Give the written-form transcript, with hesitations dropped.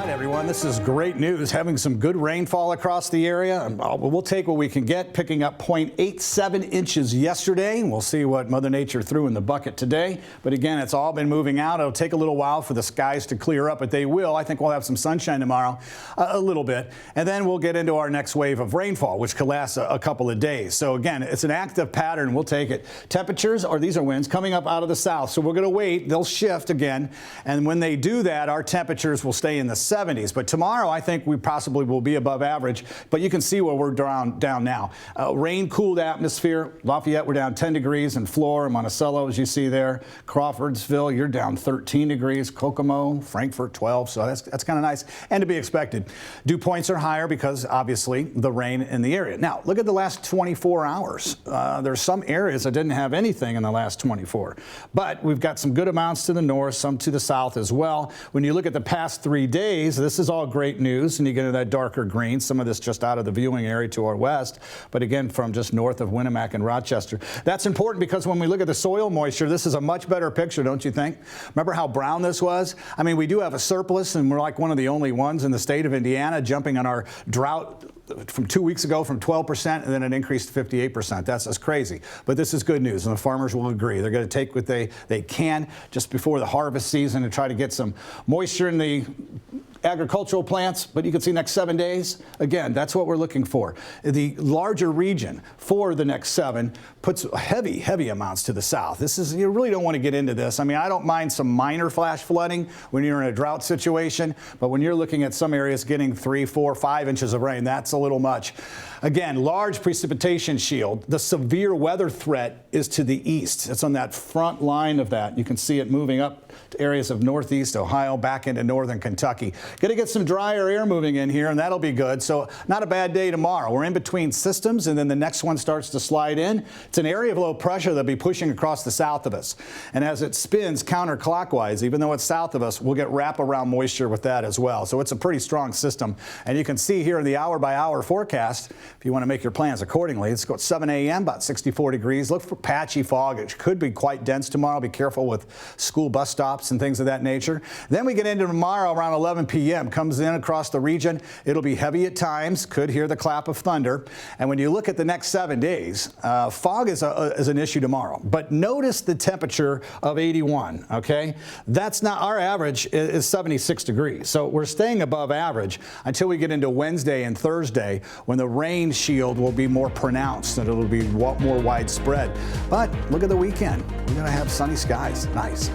right, everyone, this is great news. Having some good rainfall across the area. We'll take what we can get, picking up 0.87 inches yesterday. We'll see what Mother Nature threw in the bucket today. But again, it's all been moving out. It'll take a little while for the skies to clear up, but they will. I think we'll have some sunshine tomorrow, a little bit. And then we'll get into our next wave of rainfall, which could last a couple of days. So again, it's an active pattern. We'll take it. Temperatures, or these are winds, coming up out of the south. So we're going to wait. They'll shift again. And when they do that, our temperatures will stay in the 70s. But tomorrow, I think we possibly will be above average. But you can see where we're down now. Rain-cooled atmosphere. Lafayette, we're down 10 degrees. And Flora, Monticello, as you see there. Crawfordsville, you're down 13 degrees. Kokomo, Frankfort, 12. So that's kind of nice and to be expected. Dew points are higher because, obviously, the rain in the area. Now, look at the last 24 hours. There's some areas that didn't have anything in the last 24. But we've got some good amounts to the north, some to the south as well. When you look at the past 3 days, this is all great news, and you get into that darker green, some of this just out of the viewing area to our west, but again from just north of Winamac and Rochester. That's important because when we look at the soil moisture, this is a much better picture, don't you think? Remember how brown this was? I mean, we do have a surplus, and we're like one of the only ones in the state of Indiana jumping on our drought from 2 weeks ago from 12%, and then it increased to 58%. That's crazy. But this is good news, and the farmers will agree. They're going to take what they can just before the harvest season and try to get some moisture in the agricultural plants, but you can see next 7 days, again, that's what we're looking for. The larger region for the next 7 puts heavy amounts to the south. You really don't want to get into this. I mean, I don't mind some minor flash flooding when you're in a drought situation, but when you're looking at some areas getting 3, 4, 5 inches of rain, that's a little much. Again, large precipitation shield. The severe weather threat is to the east. It's on that front line of that. You can see it moving up to areas of northeast Ohio, back into northern Kentucky. Going to get some drier air moving in here, and that'll be good. So not a bad day tomorrow. We're in between systems, and then the next one starts to slide in. It's an area of low pressure that'll be pushing across the south of us. And as it spins counterclockwise, even though it's south of us, we'll get wraparound moisture with that as well. So it's a pretty strong system. And you can see here in the hour-by-hour forecast, if you want to make your plans accordingly, it's got 7 a.m., about 64 degrees. Look for patchy fog. It could be quite dense tomorrow. Be careful with school bus stops and things of that nature. Then we get into tomorrow around 11 p.m. Comes in across the region. It'll be heavy at times. Could hear the clap of thunder. And when you look at the next 7 days, fog is an issue tomorrow. But notice the temperature of 81, okay? That's not, our average is 76 degrees. So we're staying above average until we get into Wednesday and Thursday when the rain shield will be more pronounced and it'll be more widespread. But look at the weekend. We're going to have sunny skies. Nice.